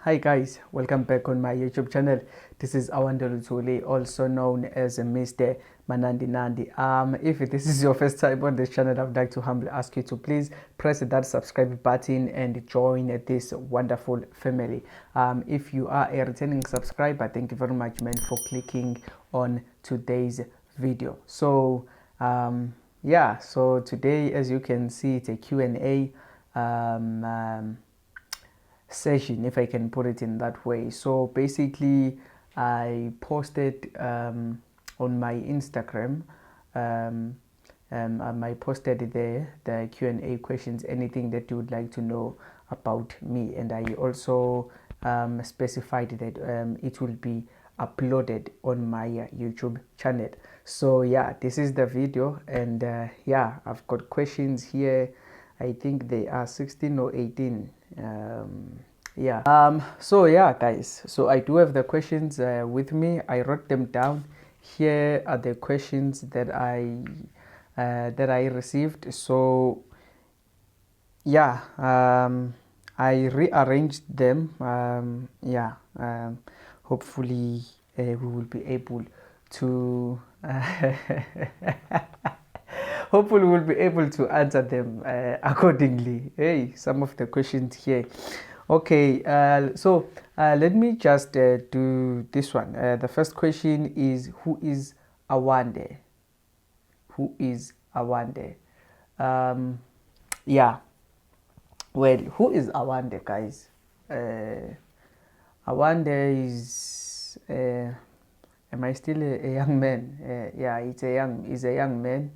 Hi guys, welcome back on my YouTube channel. This is Awandelu Tuli, also known as Mr. Manandi Nandi. If this is your first time on this channel, I would like to humbly ask you to please press that subscribe button and join this wonderful family. If you are a returning subscriber, thank you very much, man, for clicking on today's video. So so today, as you can see, it's a Q&A session, if I can put it in that way. So basically I posted on my Instagram, I posted there the Q&A questions, anything that you would like to know about me, and I also specified that it will be uploaded on my YouTube channel. So yeah, this is the video, and I've got questions here. I think they are 16 or 18. So yeah guys, so I do have the questions with me. I wrote them down. Here are the questions that I received. So yeah, I rearranged them. Hopefully we will be able to hopefully we'll be able to answer them accordingly. Hey, some of the questions here. Okay, so let me just do this one. The first question is, who is Awande? Who is Awande? Well, who is Awande, guys? Awande is, am I still a young man? He's a young man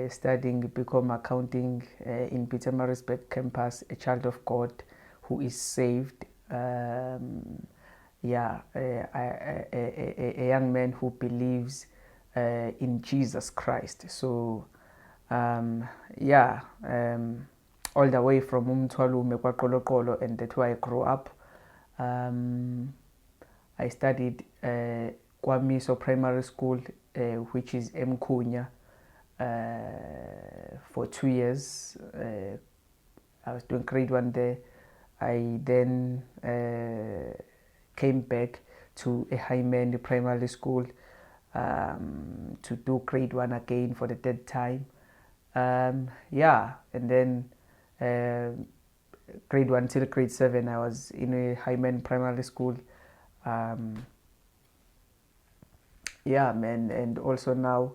studying become accounting in Pietermaritzburg campus, a child of God who is saved. A young man who believes in Jesus Christ. So all the way from Umthwalume kwaQoloqolo, and that's where I grew up. I studied Kwamiso Primary School, which is Mkhunya, for 2 years. I was doing grade 1 there. I then came back to a Hyman Primary School to do grade 1 again for the third time. And then grade 1 till grade 7 I was in a Hyman Primary School. And also now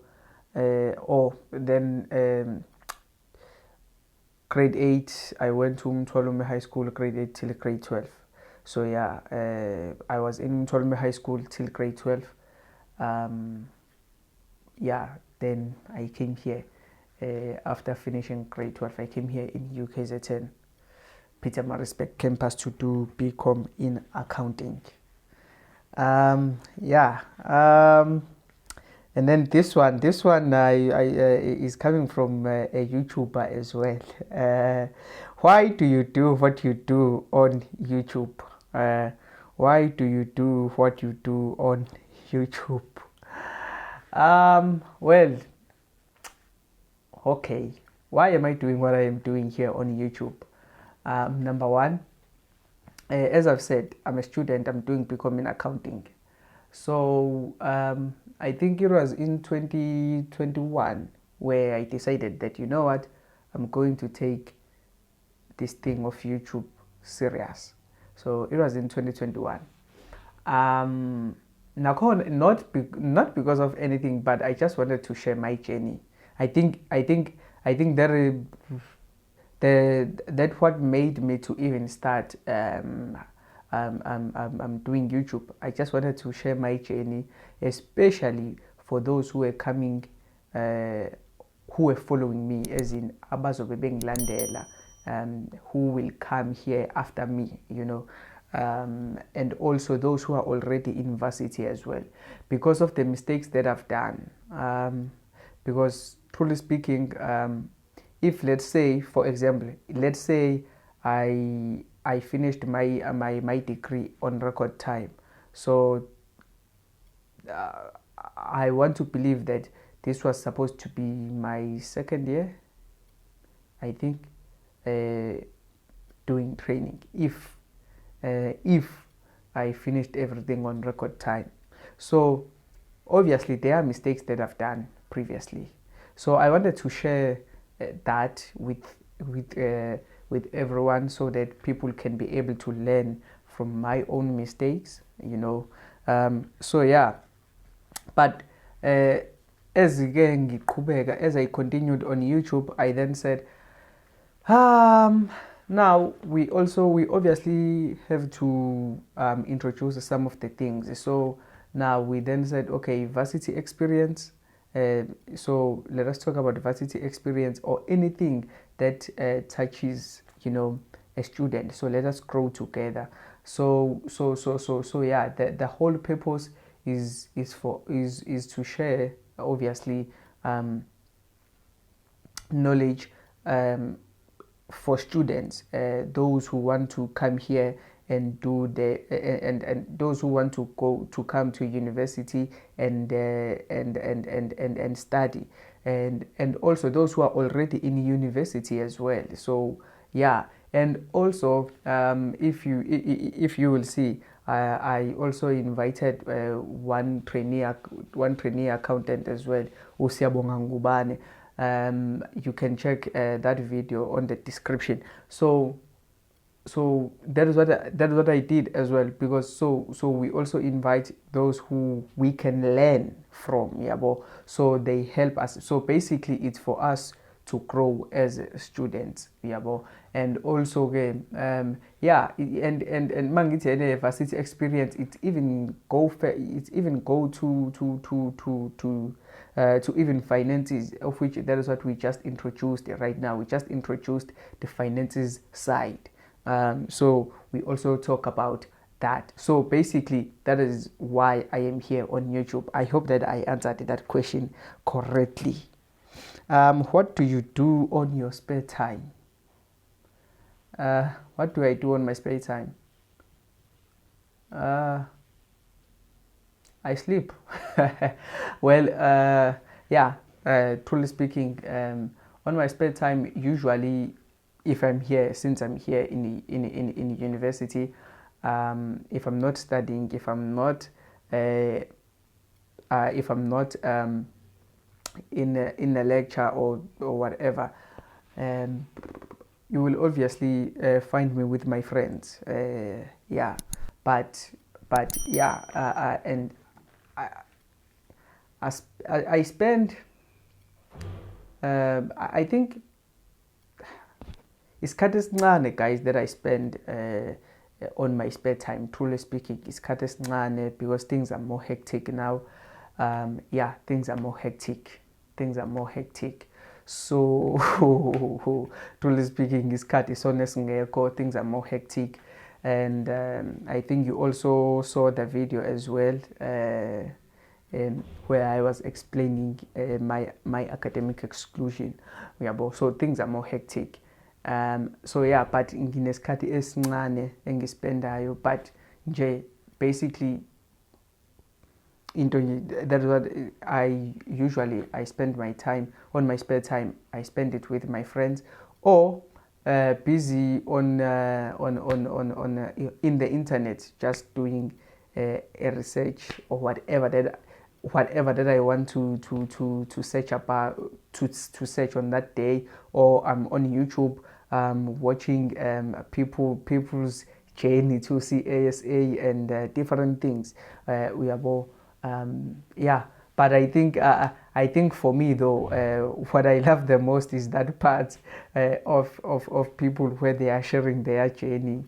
grade 8 I went to Mthwalume High School, grade 8 till grade 12. So I was in Mthwalume High School till grade 12. Then I came here after finishing grade 12. I came here in UKZN Pietermaritzburg campus to do BCom in accounting. And then this one is coming from a YouTuber as well. Why do you do what you do on YouTube? Why do you do what you do on YouTube? Okay. Why am I doing what I am doing here on YouTube? Number one, as I've said, I'm a student. I'm doing BCom in accounting. So I think it was in 2021 where I decided that, you know what, I'm going to take this thing of YouTube serious. So it was in 2021. Not because of anything, but I just wanted to share my journey. I think that what made me to even start I'm doing YouTube. I just wanted to share my journey, especially for those who are coming, who are following me, as in abazobe bengilandela, who will come here after me, and also those who are already in university as well, because of the mistakes that I've done. Because truly speaking, if let's say, for example, I finished my degree on record time. So I want to believe that this was supposed to be my second year, I think, doing training. If if I finished everything on record time. So obviously there are mistakes that I've done previously. So I wanted to share that with everyone, so that people can be able to learn from my own mistakes, you know. So yeah, but as I continued on YouTube, I then said, now we obviously have to introduce some of the things. So now we then said, okay, varsity experience. So let us talk about varsity experience, or anything that touches, you know, a student. So let us grow together. So yeah, the whole purpose is to share, obviously, knowledge for students, those who want to come here and do the and those who want to come to university and study, and also those who are already in university as well. So yeah, and also if you will see, I also invited one trainee accountant as well, uSiyabonga Ngubane. You can check that video on the description. So that is what I did as well, because so we also invite those who we can learn from, yabo. So they help us. So basically it's for us to grow as students, yabo. And also yeah, and mangithi varsity experience, it even go to even finances, of which that is what we just introduced right now. We just introduced the finances side. So we also talk about that. So basically that is why I am here on YouTube. I hope that I answered that question correctly. What do you do on your spare time? What do I do on my spare time? I sleep. Well, yeah, truly speaking, on my spare time, usually, if I'm here, since I'm here in university, if I'm not studying, if I'm not in a lecture or whatever, you will obviously find me with my friends. Yeah, but yeah, and I spend, I think isikhathi esincane, guys, that I spend on my spare time. Truly speaking, isikhathi esincane, because things are more hectic now. Yeah, things are more hectic. So truly speaking, isikhathi sona esingekho, things are more hectic. And I think you also saw the video as well, where I was explaining my academic exclusion. So things are more hectic. So yeah, but nginesikhathi esincane engispendayo, but nje basically that is what I spend my time on. My spare time, I spend it with my friends, or busy on in the internet, just doing a research or whatever that I want to search about, to search on that day. Or I'm on YouTube watching people's journey to see ASA and different things. We are both yeah. But I think for me though, what I love the most is that part of people where they are sharing their journey,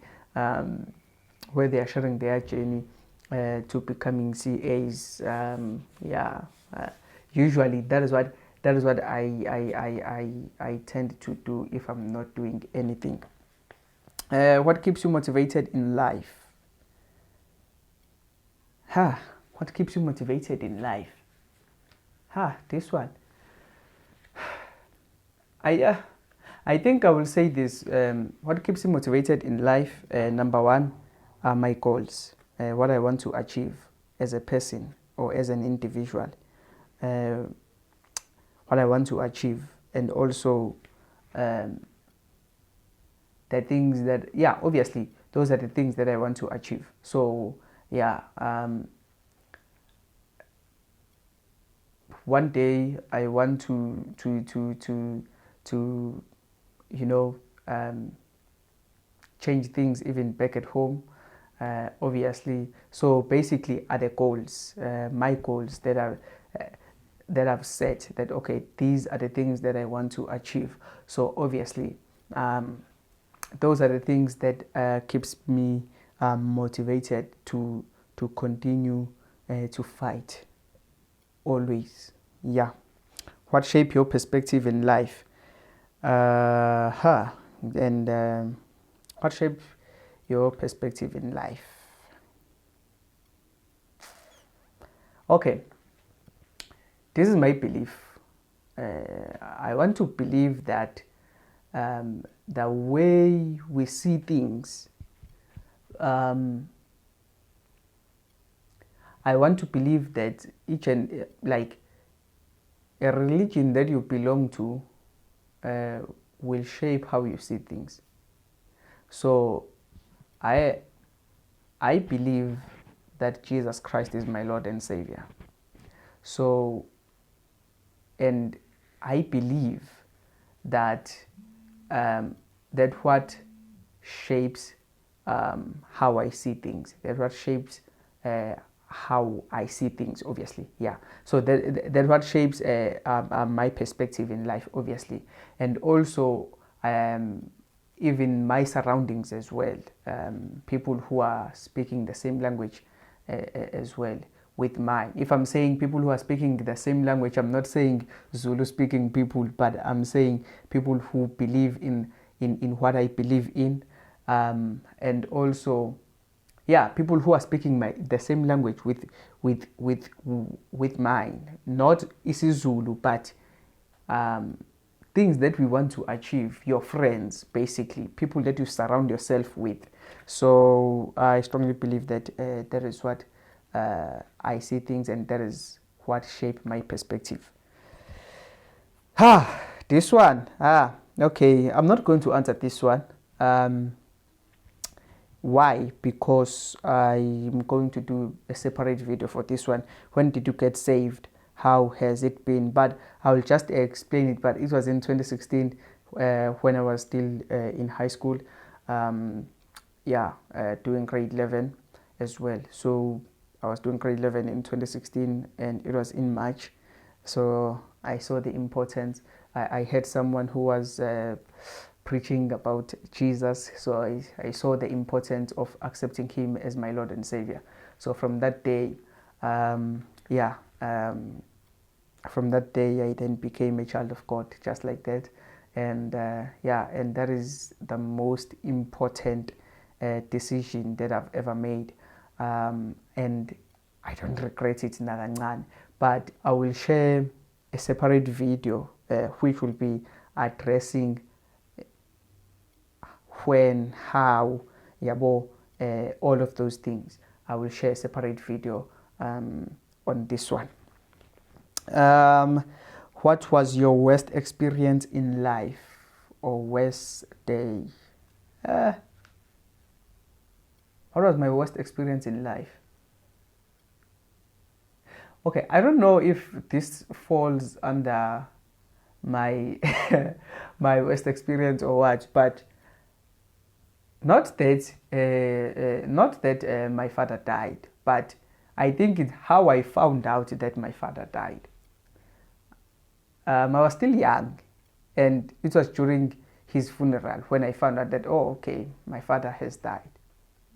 to becoming CAs. Yeah, usually that is what I tend to do if I'm not doing anything. What keeps you motivated in life? What keeps you motivated in life? This one. I think I will say this. What keeps me motivated in life, number one, are my goals. What I want to achieve as a person or as an individual. What I want to achieve, and also the things that, yeah, obviously those are the things that I want to achieve. So yeah, one day I want to you know, change things even back at home, obviously. So basically are the goals, my goals that are that I've set, that okay, these are the things that I want to achieve. So obviously those are the things that keeps me motivated to continue to fight always. Yeah. What shape your perspective in life? And what shape your perspective in life? Okay, this is my belief. I want to believe that the way we see things, I want to believe that each and like a religion that you belong to will shape how you see things. So I believe that Jesus Christ is my Lord and Savior. So, and I believe that that what shapes how I see things, that what shapes how I see things, obviously. Yeah. So that what shapes my perspective in life, obviously. And also even my surroundings as well. People who are speaking the same language as well with mine. If I'm saying people who are speaking the same language, I'm not saying Zulu speaking people, but I'm saying people who believe in what I believe in. And also, yeah, people who are speaking the same language with mine, not isiZulu, but things that we want to achieve, your friends, basically, people that you surround yourself with. So I strongly believe that that is what I see things, and that is what shaped my perspective. This one. Okay, I'm not going to answer this one. Why? Because I'm going to do a separate video for this one. When did you get saved? How has it been? But I will just explain it. But it was in 2016 when I was still in high school. Doing grade 11 as well. So I was doing grade 11 in 2016, and it was in March. So I saw the importance. I had someone who was preaching about Jesus, so I saw the importance of accepting him as my Lord and Savior. So from that day, from that day I then became a child of God, just like that. And and that is the most important decision that I've ever made, and I don't regret it nakancane. But I will share a separate video which will be addressing when, how, all of those things. I will share a separate video on this one. What was your worst experience in life, or worst day? What was my worst experience in life? Okay, I don't know if this falls under my my worst experience or what, but not that my father died, but I think it's how I found out that my father died. I was still young, and it was during his funeral when I found out that, oh, okay, my father has died.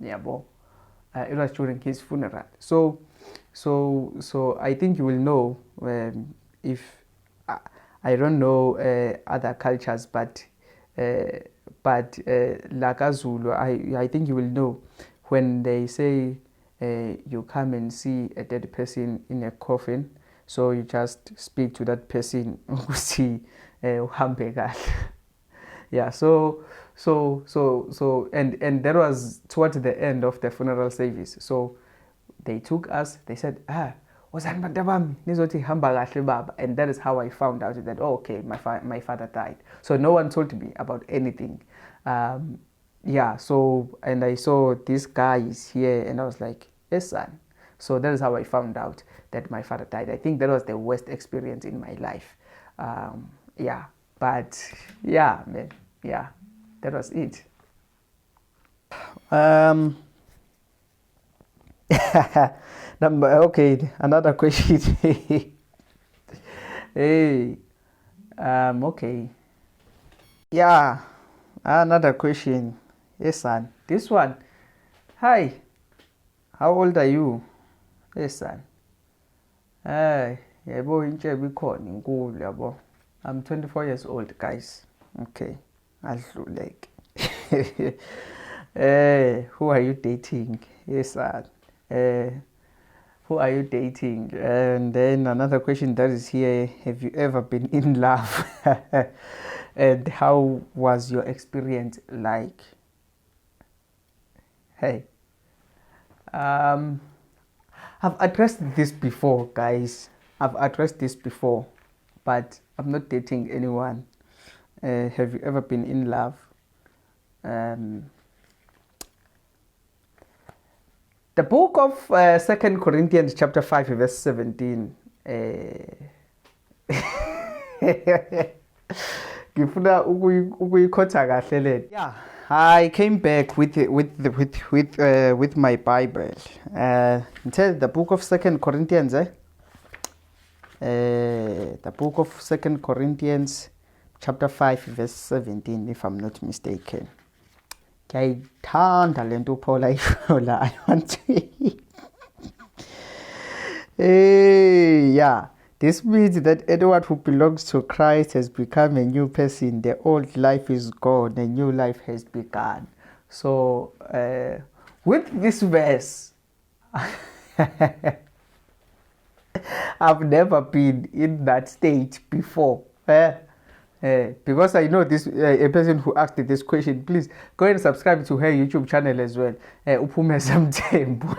Yeah, it was during his funeral. So I think you will know, if I don't know other cultures, but like Zulu, I think you will know when they say you come and see a dead person in a coffin. So you just speak to that person, yeah. So and that was towards the end of the funeral service. So they took us. They said, and that is how I found out that, oh, okay, my father died. So no one told me about anything. yeah, so, and I saw this guy is here, and I was like, yes, son. So that is how I found out that my father died. I think that was the worst experience in my life. Yeah, but yeah, man, yeah, that was it. Okay, another question. Hey, okay. Yeah, another question. Yes, son. This one. Hi, how old are you? Yes, son. Hey, yabo intshebe ikhona inkulu yabo. I'm 24 years old, guys. Okay. Adluleke. Who are you dating? Yes, son. Who are you dating? And then another question that is here, have you ever been in love? And how was your experience like? Hey, um, I've addressed this before, guys. I've addressed this before, but I'm not dating anyone. Have you ever been in love? Um, the book of 2 Corinthians chapter 5 verse 17. Ngifuna ukuyikhotha kahle le. Yeah, I came back with my Bible. Tell the book of 2 Corinthians, the book of 2 Corinthians chapter 5 verse 17, if I'm not mistaken. Ngiyayithanda lento uPaul ayisho la. I want to yeah. This means that anyone who belongs to Christ has become a new person. The old life is gone, a new life has begun. So, with this verse, I've never been in that state before. Because I know this a person who asked this question, please go and subscribe to her YouTube channel as well. Mbongeni Mthembu.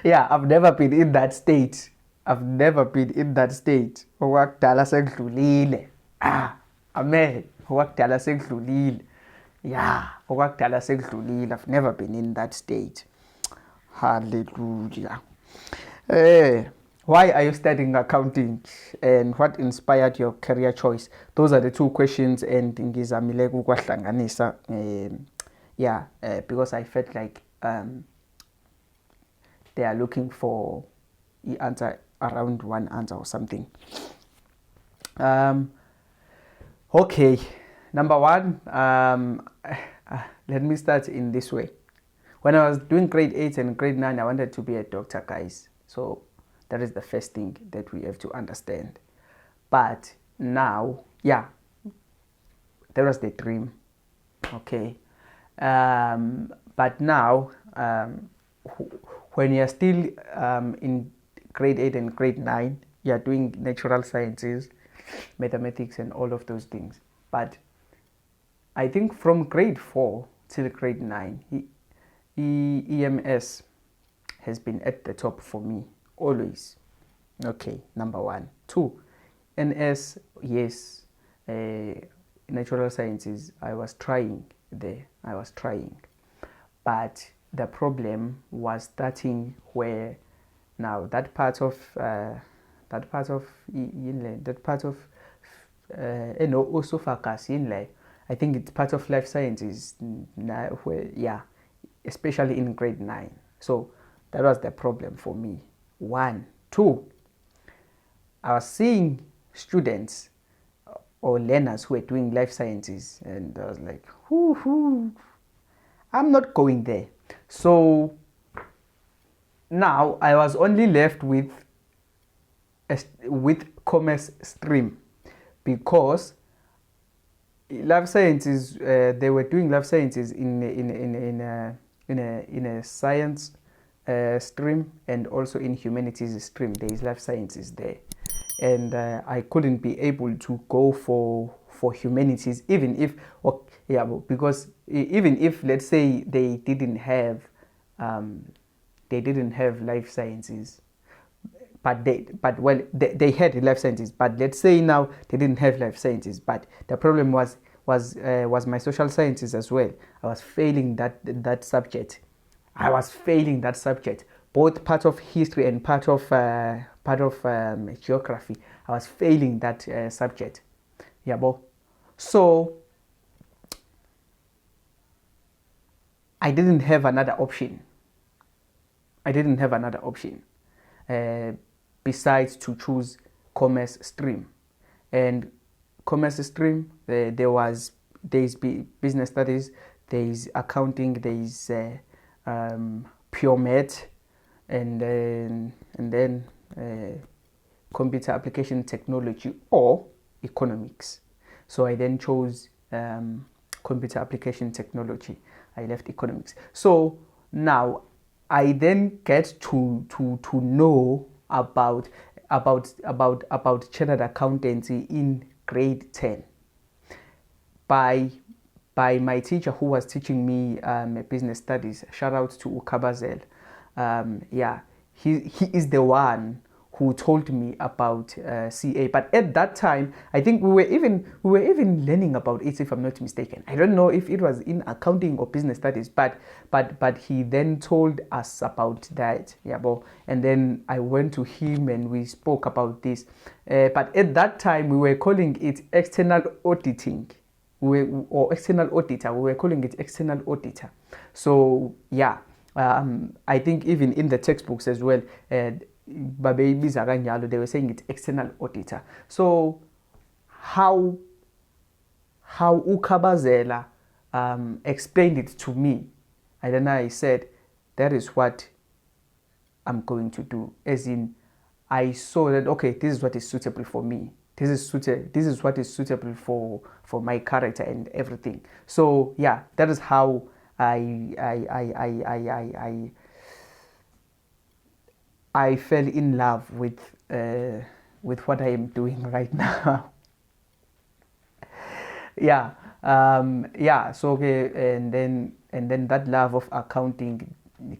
Yeah, I've never been in that state. I've never been in that state. Okwakudala sekudlulile. Amen. Okwakudala sekudlulile. Yeah, okwakudala sekudlulile. I've never been in that state. Hallelujah. Why are you studying accounting, and what inspired your career choice? Those are the two questions, and ngizamile ukukwahlanganisa. Yeah, because I felt like they are looking for the answer around one answer or something. Okay, number one, let me start in this way. When I was doing grade 8 and grade 9, I wanted to be a doctor, guys. So that is the first thing that we have to understand. But now, yeah, that was the dream. Okay. But now, when you're still in grade 8 and grade 9, you're doing natural sciences, mathematics, and all of those things. But I think from grade 4 till grade 9, EMS has been at the top for me, always. Okay, number one. 2, NS, yes, natural sciences, I was trying there. But the problem was starting where now that part of osophagus, I think it's part of life sciences now, where, yeah, especially in grade 9. So that was the problem for me. 1, 2, I was seeing students or learners who were doing life sciences, and I was like, I'm not going there. So now I was only left with commerce stream, because life sciences, they were doing life sciences in a science stream, and also in humanities stream. There is life sciences there, and I couldn't be able to go for humanities, even if, because even if, let's say, they didn't have life sciences, but they had life sciences, but let's say now they didn't have life sciences. But the problem was, was my social sciences as well. I was failing that subject. I was failing that subject, both part of history and part of geography. I was failing that subject. Yeah, bo. So I didn't have another option. I didn't have another option besides to choose commerce stream. And commerce stream, there's business studies, there's accounting, there's pure math, and then computer application technology or economics. So I then chose computer application technology. I left economics. So now I then get to know about chartered accountancy in grade 10 by my teacher who was teaching me business studies. Shout out to Ukabazel. Yeah, he is the one who told me about CA. But at that time, I think we were even learning about it, if I'm not mistaken. I don't know if it was in accounting or business studies, but he then told us about that. Yeah, and then I went to him and we spoke about this. But at that time, we were calling it external auditing. Or external auditor. We were calling it external auditor. So yeah, I think even in the textbooks as well, they were saying it's external auditor. So how Ukabazela explained it to me, and then I said, that is what I'm going to do. As in, I saw that, okay, this is what is suitable for me. This is what is suitable for my character and everything. So yeah, that is how I fell in love with what I am doing right now. Yeah, yeah. So okay, and then that love of accounting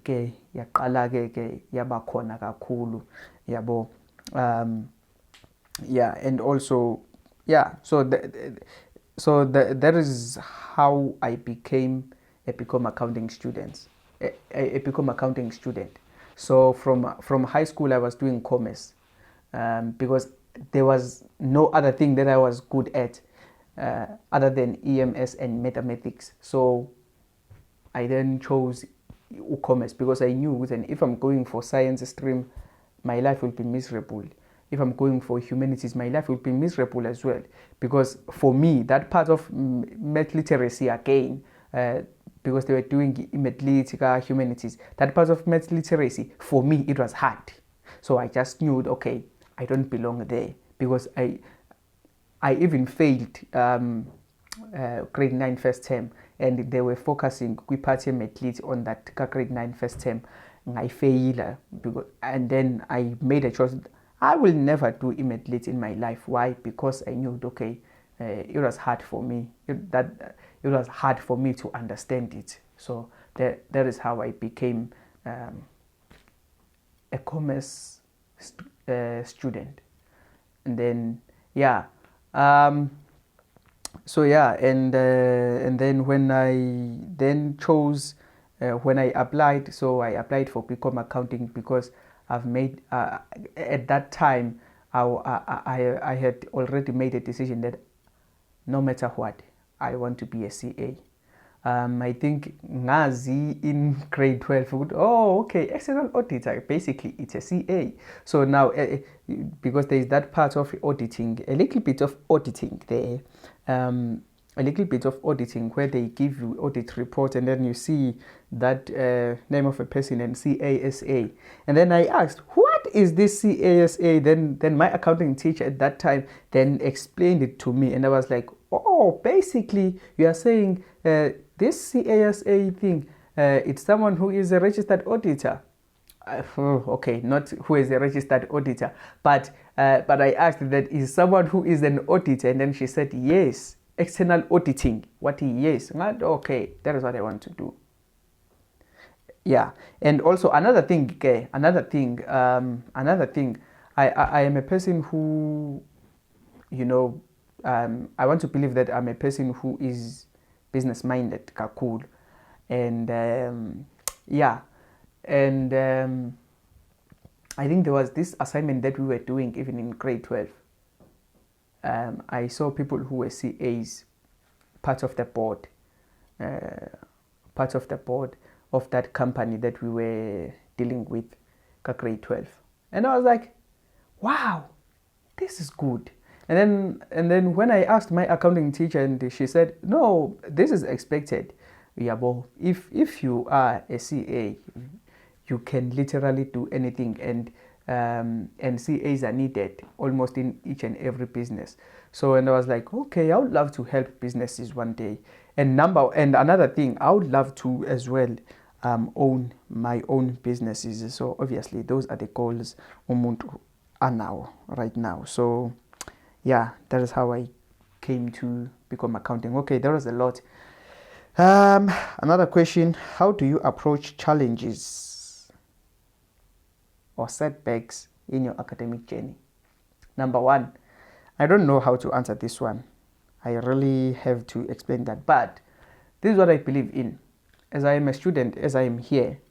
ke yaqala ke yaba khona kakhulu, yabo. Yeah, and also yeah. So that is how I became a accounting student. A become accounting student. So from high school, I was doing commerce because there was no other thing that I was good at other than EMS and mathematics. So I then chose commerce because I knew that if I'm going for science stream, my life will be miserable. If I'm going for humanities, my life will be miserable as well. Because for me, that part of math literacy again, because they were doing math humanities, that part of math literacy, for me, it was hard. So I just knew, okay, I don't belong there. Because I even failed grade 9 first term, and they were focusing math on that grade 9 first term. I failed, and then I made a choice. I will never do math in my life. Why? Because I knew, okay, it was hard for me. It was hard for me to understand it. So that is how I became a commerce student. And then yeah, so yeah, and then when I then chose when I applied, so I applied for BCom accounting because I've made at that time I had already made a decision that no matter what, I want to be a CA. I think Ngazi in grade 12 oh okay, external auditor, basically it's a CA. So now because there is that part of auditing, a little bit of auditing there, a little bit of auditing where they give you audit report and then you see that name of a person and CASA. And then I asked, what is this CASA? Then my accounting teacher at that time then explained it to me, and I was like, oh, basically you are saying this CASA thing, it's someone who is a registered auditor. Okay, not who is a registered auditor, but I asked, that is someone who is an auditor, and then she said yes. External auditing, yes. Okay, that is what I want to do. Yeah, and also another thing, I am a person who, you know, I want to believe that I'm a person who is business minded, kakul, and yeah, and I think there was this assignment that we were doing even in grade 12. I saw people who were CAs, part of the board, of that company that we were dealing with, grade 12, and I was like, wow, this is good. And then when I asked my accounting teacher, and she said, no, this is expected. Yeah, well, if you are a CA, you can literally do anything, and CAs are needed almost in each and every business. So, and I was like, okay, I would love to help businesses one day. And another thing, I would love to as well own my own businesses. So obviously those are the goals umuntu anawo right now. So yeah, that is how I came to become accounting. Okay, there was a lot. Another question: how do you approach challenges or setbacks in your academic journey? Number one, I don't know how to answer this one. I really have to explain that. But this is what I believe in. As I am a student, as I am here,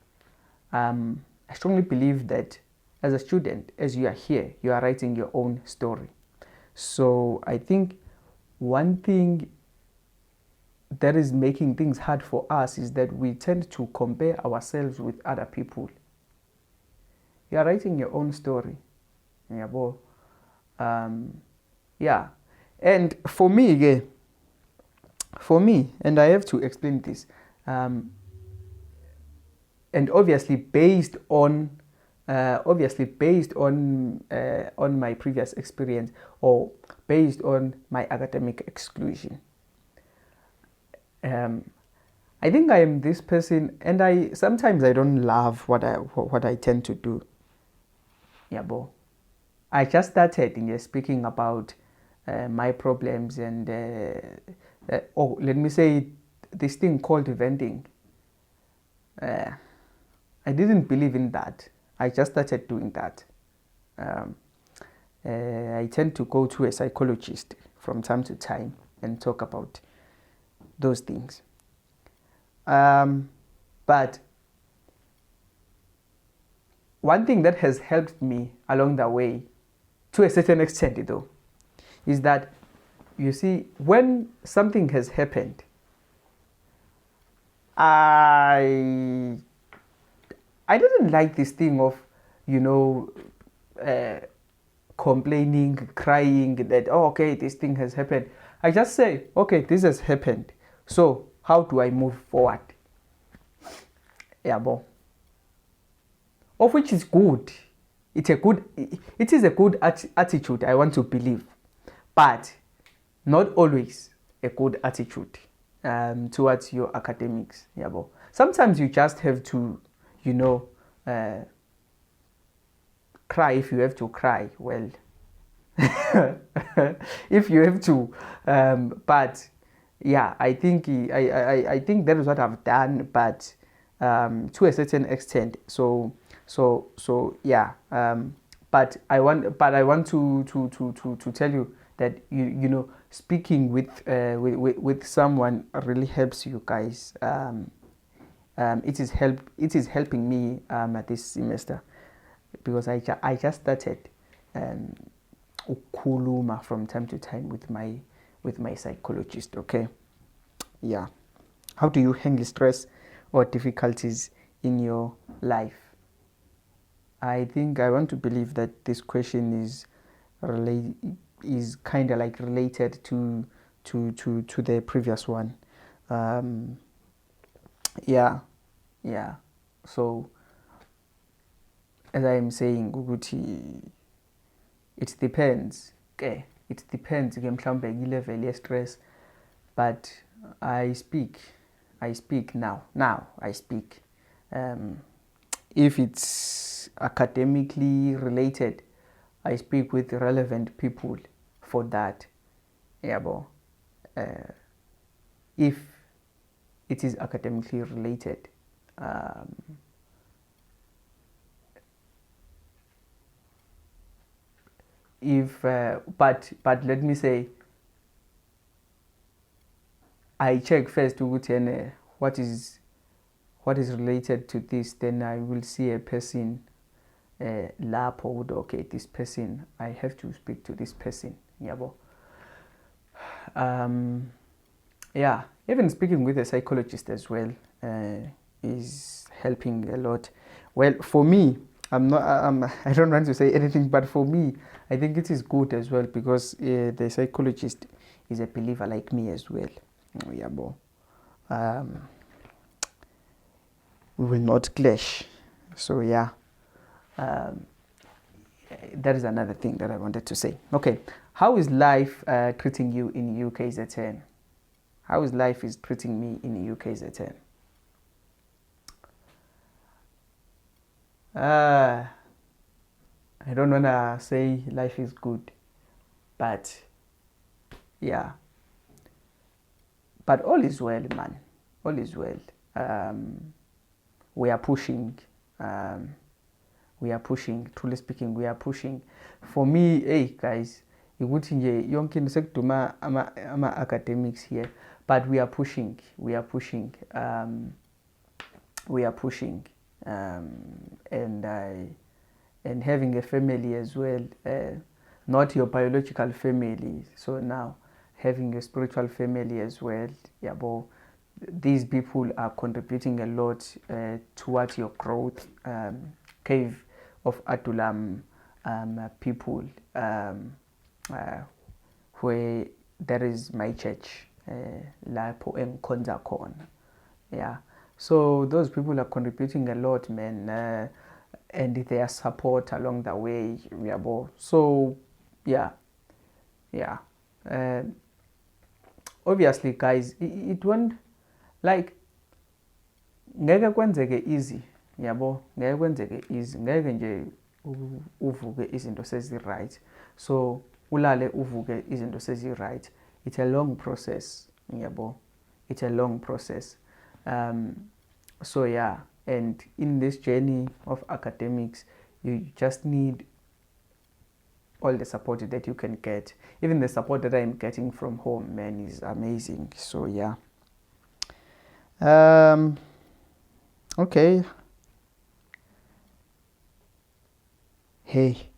I strongly believe that as a student, as you are here, you are writing your own story. So I think one thing that is making things hard for us is that we tend to compare ourselves with other people. You are writing your own story. Yeah. And for me, and I have to explain this, and obviously based on my previous experience, or based on my academic exclusion. I think I am this person, and sometimes I don't love what I tend to do. Yeah, bo. I just started speaking about my problems, and let me say this thing called venting. I didn't believe in that. I just started doing that. I tend to go to a psychologist from time to time and talk about those things. But one thing that has helped me along the way, to a certain extent though, is that, you see, when something has happened, I didn't like this thing of, complaining, crying that, oh, okay, this thing has happened. I just say, okay, this has happened. So how do I move forward? Yeah, bo. Of which is good. It is a good attitude, I want to believe, but not always a good attitude towards your academics. Yeah, bo. Sometimes you just have to, cry if you have to cry. Well, if you have to, but yeah, I think that is what I've done, but to a certain extent. So yeah. But I want to tell you that speaking with someone really helps you guys. It is helping me this semester, because I just started ukuluma from time to time with my psychologist. Okay, yeah. How do you handle stress or difficulties in your life? I think I want to believe that this question is kind of like related to the previous one. Yeah. So as I am saying, it depends. Okay, it depends. Mhlawumbe level of stress, but I speak now. I speak. If it's academically related, I speak with relevant people for that. Yeah, bo. If it is academically related, but let me say, I check first what is related to this, then I will see a person lapho, okay, this person, I have to speak to this person. Yabo. Yeah, even speaking with a psychologist as well is helping a lot. Well, for me, I don't want to say anything, but for me, I think it is good as well because the psychologist is a believer like me as well. Yeah, we will not clash. So yeah, that is another thing that I wanted to say. Okay, how is life treating you in UKZN? How is life treating me in UKZN? I don't wanna say life is good, but yeah. But all is well, man. All is well. We are pushing. We are pushing. Truly speaking, we are pushing. For me, hey guys, ukuthi nje yonke into sekuduma ama academics here, but we are pushing. We are pushing. We are pushing. And having a family as well, not your biological family. So now having a spiritual family as well. Yeah, but these people are contributing a lot towards your growth. Cave of Adulam people, where there is my church, Lapo and Konzakon. Yeah. So those people are contributing a lot, man, and their support along the way. So yeah, yeah. Obviously, guys, it won't like ngeke kwenzeke easy, yabo, ngeke kwenzeke easy, ngeke nje uvuke izinto sezi-right. So ulale uvuke izinto sezi-right. It's a long process, yabo. It's a long process. So yeah, and in this journey of academics, you just need all the support that you can get. Even the support that I'm getting from home, man, is amazing. So yeah. Okay. Hey,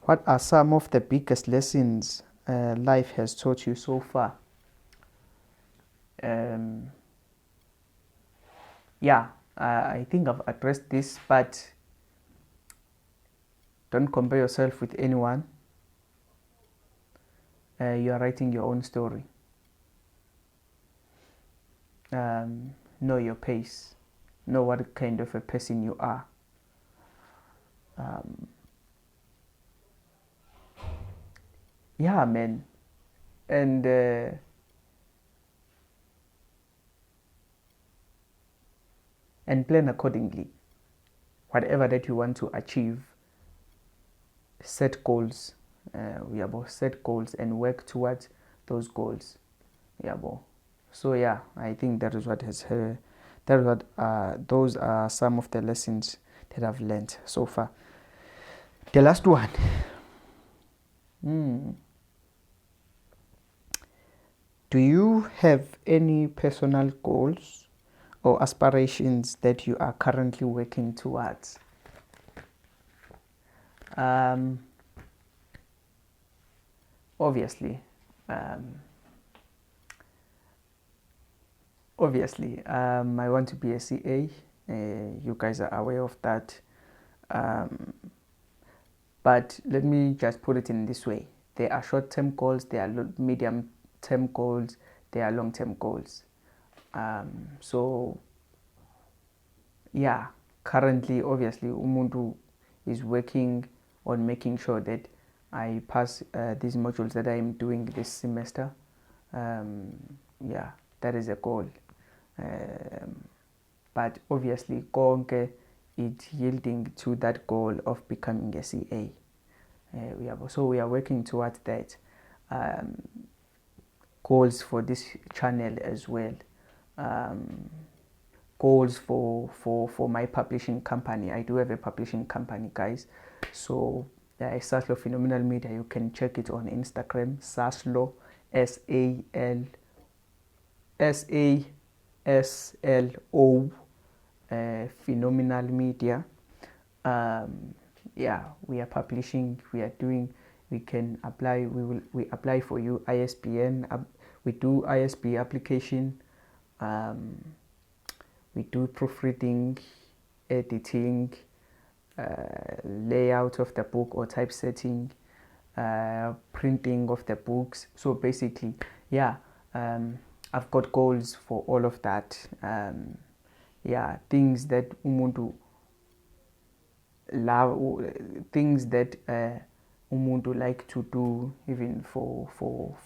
what are some of the biggest lessons life has taught you so far? Yeah, I think I've addressed this, but don't compare yourself with anyone. You are writing your own story. Know your pace. Know what kind of a person you are. Yeah, man. And plan accordingly. Whatever that you want to achieve, set goals. Set goals and work towards those goals. So yeah, I think that is what those are some of the lessons that I've learned so far. The last one. Do you have any personal goals or aspirations that you are currently working towards? Obviously, I want to be a CA. You guys are aware of that. But let me just put it in this way. There are short-term goals, there are medium-term goals, there are long-term goals. So, yeah, currently, obviously, Umuntu is working on making sure that I pass these modules that I'm doing this semester. Yeah, that is a goal. But obviously, konke it's yielding to that goal of becoming a CA. So we are working towards that. Goals for this channel as well. Goals for my publishing company. I do have a publishing company, guys. So Saslo Phenomenal Media, you can check it on Instagram, Saslo SASLO, Phenomenal Media. Yeah, we are publishing, we are doing, we can apply, we apply for you ISBN, we do ISB application, we do proofreading, editing, layout of the book or typesetting, printing of the books. So basically, yeah, I've got goals for all of that. Yeah, things that umuntu love, things that umuntu like to do, even for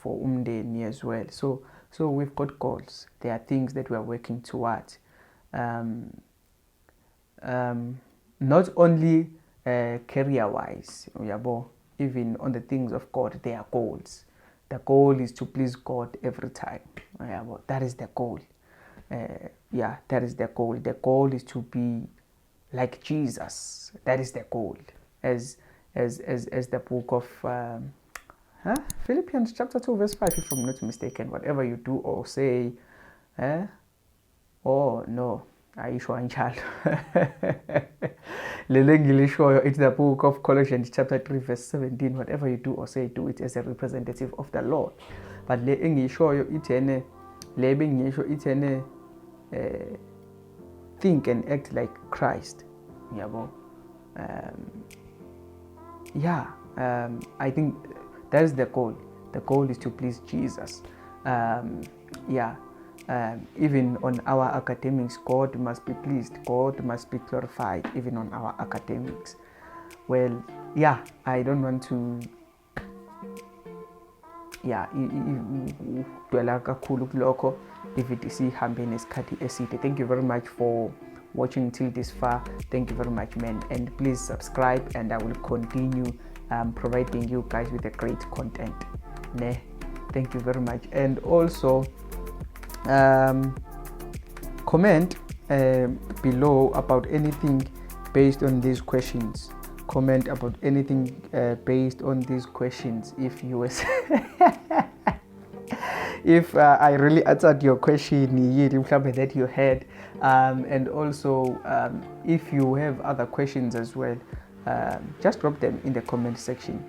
umndeni as well. So we've got goals. There are things that we are working towards. Not only career-wise, even on the things of God, there are goals. The goal is to please God every time. That is the goal. Yeah, that is the goal. The goal is to be like Jesus. That is the goal. As the book of Philippians chapter 2 verse 5, if I'm not mistaken. Whatever you do or say, oh no, ayisho anjalo. It's the book of Colossians chapter 3 verse 17. Whatever you do or say, do it as a representative of the Lord. But le engishoyo ithene, le bengisho ithene, think and act like Christ. Yeah, I think that is the goal. The goal is to please Jesus. Yeah, even on our academics, God must be pleased. God must be glorified, even on our academics. Well, yeah, I don't want to. Yeah, if it is hambeni isikhathi eside. Thank you very much for watching till this far. Thank you very much, man, and please subscribe, and I will continue providing you guys with a great content. Thank you very much, and also comment below about anything based on these questions. Comment about anything based on these questions. If you were if I really answered your question that you had, and also if you have other questions as well, just drop them in the comment section.